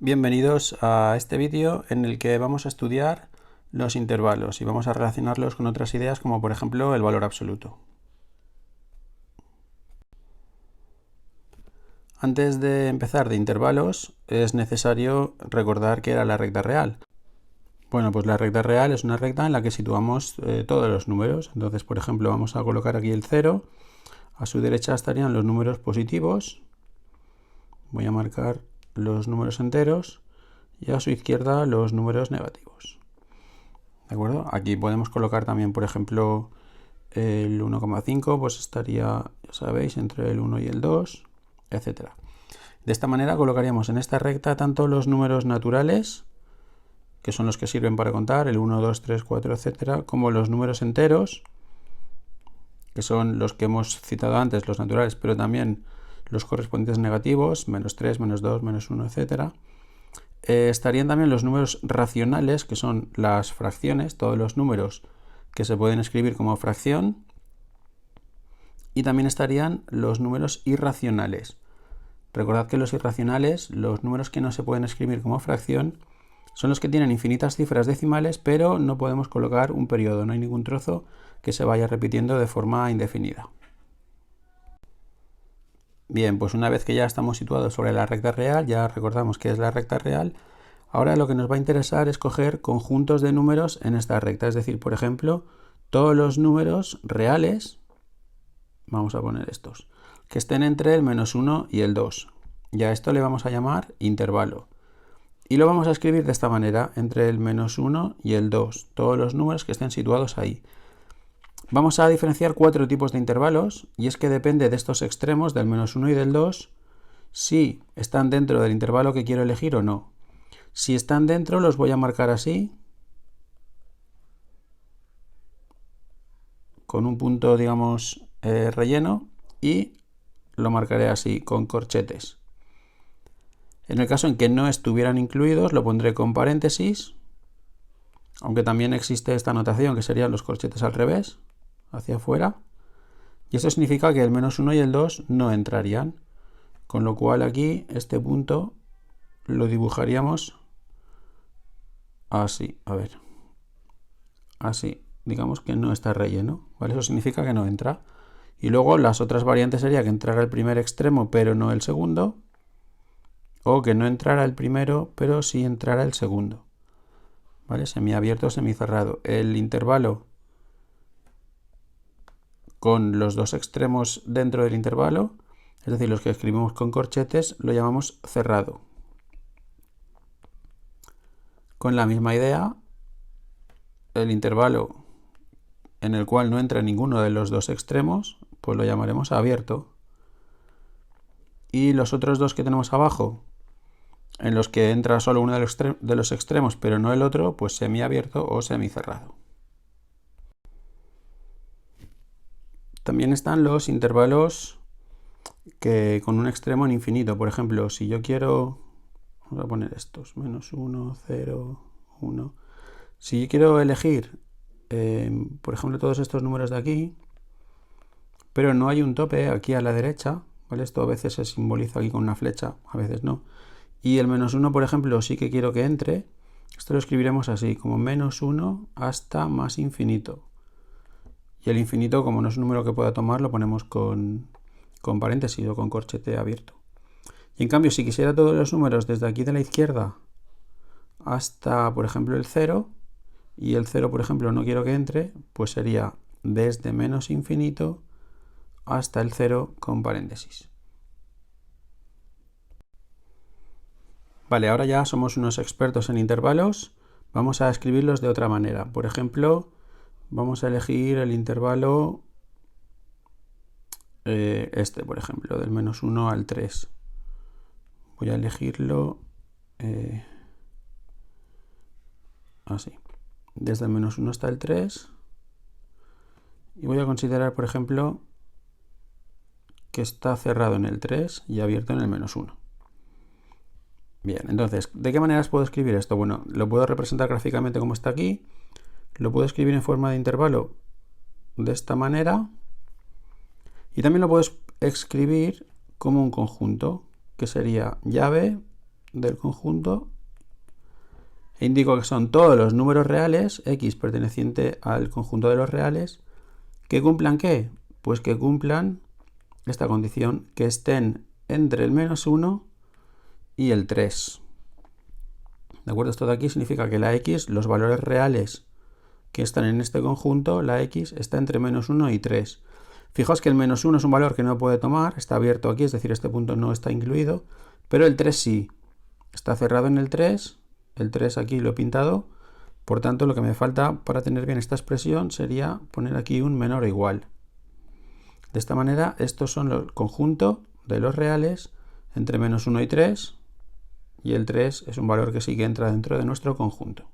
Bienvenidos a este vídeo en el que vamos a estudiar los intervalos y vamos a relacionarlos con otras ideas como por ejemplo el valor absoluto. Antes de empezar de intervalos es necesario recordar qué era la recta real. Bueno, pues la recta real es una recta en la que situamos todos los números. Entonces, por ejemplo, vamos a colocar aquí el 0. A su derecha estarían los números positivos. Voy a marcar los números enteros y a su izquierda los números negativos. ¿De acuerdo? Aquí podemos colocar también, por ejemplo, el 1,5, pues estaría, ya sabéis, entre el 1 y el 2, etc. De esta manera colocaríamos en esta recta tanto los números naturales, que son los que sirven para contar, el 1, 2, 3, 4, etc., como los números enteros, que son los que hemos citado antes, los naturales, pero también los correspondientes negativos, menos 3, menos 2, menos 1, etc. Estarían también los números racionales, que son las fracciones, todos los números que se pueden escribir como fracción. Y también estarían los números irracionales. Recordad que los irracionales, los números que no se pueden escribir como fracción, son los que tienen infinitas cifras decimales, pero no podemos colocar un periodo, no hay ningún trozo que se vaya repitiendo de forma indefinida. Bien, pues una vez que ya estamos situados sobre la recta real, ya recordamos qué es la recta real, ahora lo que nos va a interesar es coger conjuntos de números en esta recta, es decir, por ejemplo, todos los números reales, vamos a poner estos, que estén entre el menos 1 y el 2. Y a esto le vamos a llamar intervalo. Y lo vamos a escribir de esta manera, entre el menos 1 y el 2, todos los números que estén situados ahí. Vamos a diferenciar 4 tipos de intervalos, y es que depende de estos extremos, del menos 1 y del 2, si están dentro del intervalo que quiero elegir o no. Si están dentro, los voy a marcar así, con un punto, digamos, relleno, y lo marcaré así, con corchetes. En el caso en que no estuvieran incluidos, lo pondré con paréntesis, aunque también existe esta notación que serían los corchetes al revés, hacia afuera, y esto significa que el menos 1 y el 2 no entrarían, con lo cual aquí este punto lo dibujaríamos así, a ver, así, digamos que no está relleno, ¿vale? Eso significa que no entra. Y luego las otras variantes sería que entrara el primer extremo pero no el segundo, o que no entrara el primero pero sí entrara el segundo, ¿vale? Semiabierto o semicerrado. El intervalo con los dos extremos dentro del intervalo, es decir, los que escribimos con corchetes, lo llamamos cerrado. Con la misma idea, el intervalo en el cual no entra ninguno de los dos extremos, pues lo llamaremos abierto. Y los otros dos que tenemos abajo, en los que entra solo uno de los extremos pero no el otro, pues semiabierto o semicerrado. También están los intervalos que con un extremo en infinito. Por ejemplo, si yo quiero, vamos a poner estos, menos 1, 0, 1. Si yo quiero elegir, por ejemplo, todos estos números de aquí, pero no hay un tope aquí a la derecha, ¿vale? Esto a veces se simboliza aquí con una flecha, a veces no. Y el menos 1, por ejemplo, sí que quiero que entre. Esto lo escribiremos así, como menos 1 hasta más infinito. Y el infinito, como no es un número que pueda tomar, lo ponemos con paréntesis o con corchete abierto. Y en cambio, si quisiera todos los números desde aquí de la izquierda hasta, por ejemplo, el 0, y el 0, por ejemplo, no quiero que entre, pues sería desde menos infinito hasta el 0 con paréntesis. Vale, ahora ya somos unos expertos en intervalos. Vamos a escribirlos de otra manera. Por ejemplo, vamos a elegir el intervalo por ejemplo, del menos 1 al 3. Voy a elegirlo así, desde el menos 1 hasta el 3. Y voy a considerar, por ejemplo, que está cerrado en el 3 y abierto en el menos 1. Bien, entonces, ¿de qué maneras puedo escribir esto? Bueno, lo puedo representar gráficamente como está aquí. Lo puedo escribir en forma de intervalo de esta manera. Y también lo puedo escribir como un conjunto, que sería llave del conjunto e indico que son todos los números reales, x perteneciente al conjunto de los reales, que cumplan ¿qué? Pues que cumplan esta condición, que estén entre el -1 y el 3. ¿De acuerdo? Esto de aquí significa que la x, los valores reales que están en este conjunto, la x está entre -1 y 3. Fijaos que el -1 es un valor que no puede tomar, está abierto aquí, es decir, este punto no está incluido, pero el 3 sí. Está cerrado en el 3 aquí lo he pintado, por tanto lo que me falta para tener bien esta expresión sería poner aquí un menor o igual. De esta manera, estos son el conjunto de los reales entre -1 y 3, y el 3 es un valor que sí que entra dentro de nuestro conjunto.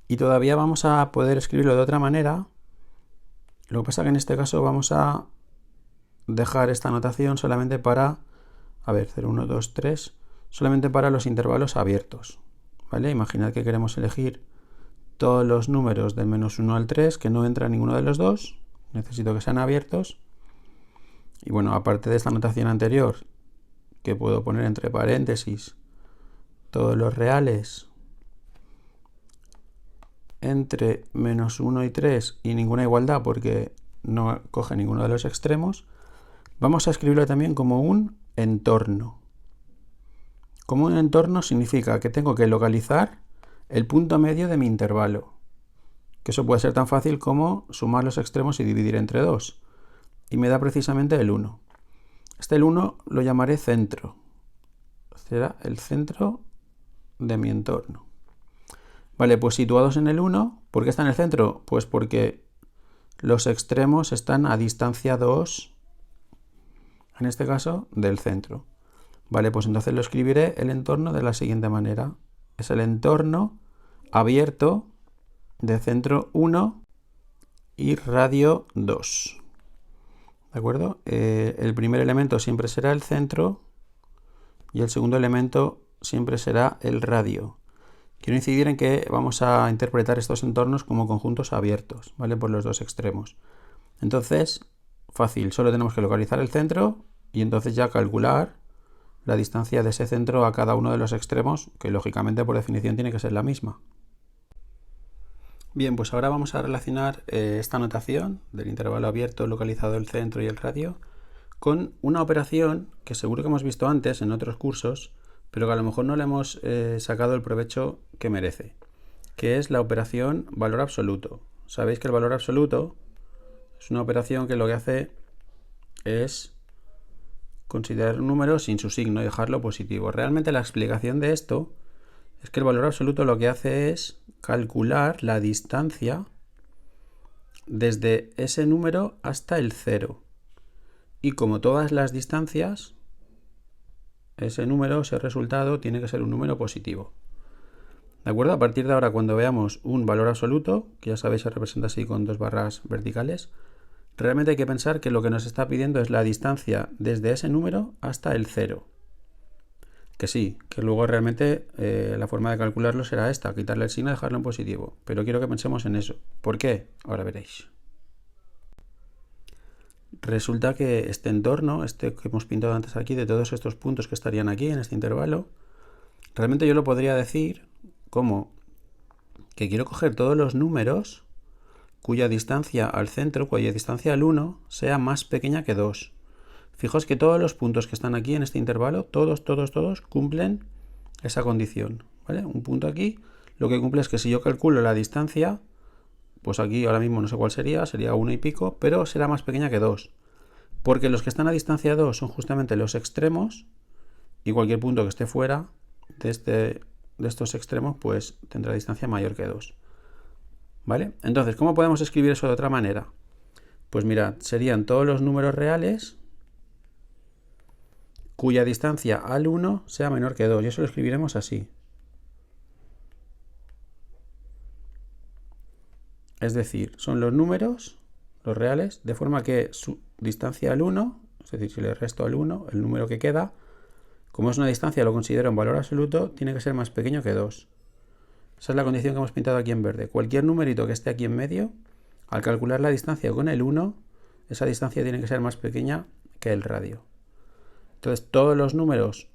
Y todavía vamos a poder escribirlo de otra manera. Lo que pasa es que en este caso vamos a dejar esta notación solamente para, 0, 1, 2, 3, solamente para los intervalos abiertos. ¿Vale? Imaginad que queremos elegir todos los números del -1 al 3, que no entra ninguno de los dos. Necesito que sean abiertos. Y bueno, aparte de esta notación anterior, que puedo poner entre paréntesis todos los reales entre -1 y 3 y ninguna igualdad porque no coge ninguno de los extremos, vamos a escribirlo también como un entorno. Como un entorno significa que tengo que localizar el punto medio de mi intervalo. Que eso puede ser tan fácil como sumar los extremos y dividir entre 2. Y me da precisamente el 1. El 1 lo llamaré centro. Será el centro de mi entorno. Vale, pues situados en el 1, ¿por qué está en el centro? Pues porque los extremos están a distancia 2, en este caso, del centro. Vale, pues entonces lo escribiré el entorno de la siguiente manera. Es el entorno abierto de centro 1 y radio 2. ¿De acuerdo? El primer elemento siempre será el centro y el segundo elemento siempre será el radio. Quiero incidir en que vamos a interpretar estos entornos como conjuntos abiertos, ¿vale? Por los dos extremos. Entonces, fácil, solo tenemos que localizar el centro y entonces ya calcular la distancia de ese centro a cada uno de los extremos, que lógicamente por definición tiene que ser la misma. Bien, pues ahora vamos a relacionar esta notación del intervalo abierto localizado el centro y el radio con una operación que seguro que hemos visto antes en otros cursos, pero que a lo mejor no le hemos sacado el provecho que merece, que es la operación valor absoluto. Sabéis que el valor absoluto es una operación que lo que hace es considerar un número sin su signo y dejarlo positivo. Realmente la explicación de esto es que el valor absoluto lo que hace es calcular la distancia desde ese número hasta el 0. Y como todas las distancias, ese número, ese resultado, tiene que ser un número positivo. ¿De acuerdo? A partir de ahora, cuando veamos un valor absoluto, que ya sabéis se representa así con dos barras verticales, realmente hay que pensar que lo que nos está pidiendo es la distancia desde ese número hasta el 0. Que sí, que luego realmente la forma de calcularlo será esta, quitarle el signo y dejarlo en positivo. Pero quiero que pensemos en eso. ¿Por qué? Ahora veréis. Resulta que este entorno, este que hemos pintado antes aquí, de todos estos puntos que estarían aquí en este intervalo, realmente yo lo podría decir como que quiero coger todos los números cuya distancia al centro, cuya distancia al 1, sea más pequeña que 2. Fijaos que todos los puntos que están aquí en este intervalo, todos cumplen esa condición, ¿vale? Un punto aquí, lo que cumple es que si yo calculo la distancia, pues aquí ahora mismo no sé cuál sería 1 y pico, pero será más pequeña que 2. Porque los que están a distancia 2 son justamente los extremos, y cualquier punto que esté fuera de estos extremos, pues tendrá distancia mayor que 2. ¿Vale? Entonces, ¿cómo podemos escribir eso de otra manera? Pues mirad, serían todos los números reales cuya distancia al 1 sea menor que 2. Y eso lo escribiremos así. Es decir, son los números, los reales, de forma que su distancia al 1, es decir, si le resto al 1, el número que queda, como es una distancia, lo considero un valor absoluto, tiene que ser más pequeño que 2. Esa es la condición que hemos pintado aquí en verde. Cualquier numerito que esté aquí en medio, al calcular la distancia con el 1, esa distancia tiene que ser más pequeña que el radio. Entonces todos los números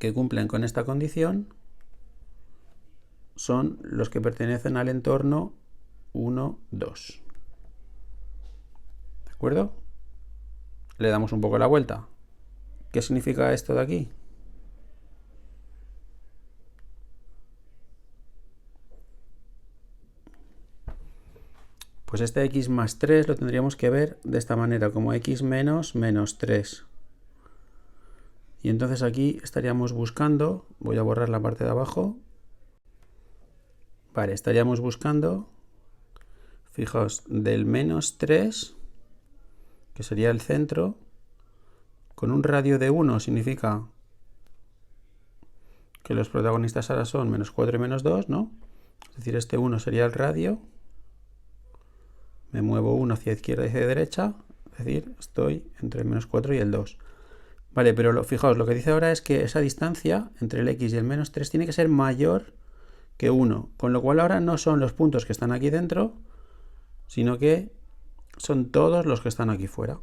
que cumplen con esta condición son los que pertenecen al entorno 1, 2. ¿De acuerdo? Le damos un poco la vuelta. ¿Qué significa esto de aquí? Pues este x más 3 lo tendríamos que ver de esta manera, como x menos menos 3. Y entonces aquí estaríamos buscando, voy a borrar la parte de abajo. Vale, estaríamos buscando, fijaos, del menos 3, que sería el centro, con un radio de 1 significa que los protagonistas ahora son menos 4 y menos 2, ¿no? Es decir, este 1 sería el radio. Me muevo 1 hacia izquierda y hacia derecha, es decir, estoy entre el menos 4 y el 2. Vale, pero fijaos, lo que dice ahora es que esa distancia entre el x y el menos 3 tiene que ser mayor que 1, con lo cual ahora no son los puntos que están aquí dentro, sino que son todos los que están aquí fuera.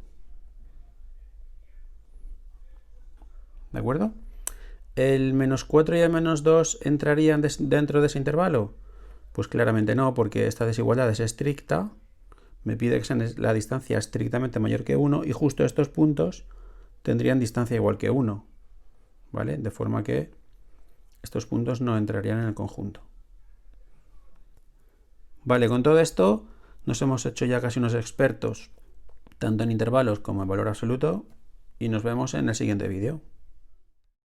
¿De acuerdo? ¿El menos 4 y el menos 2 entrarían dentro de ese intervalo? Pues claramente no, porque esta desigualdad es estricta. Me pide que sea la distancia estrictamente mayor que 1 y justo estos puntos tendrían distancia igual que 1, ¿vale? De forma que estos puntos no entrarían en el conjunto. Vale, con todo esto nos hemos hecho ya casi unos expertos, tanto en intervalos como en valor absoluto, y nos vemos en el siguiente vídeo.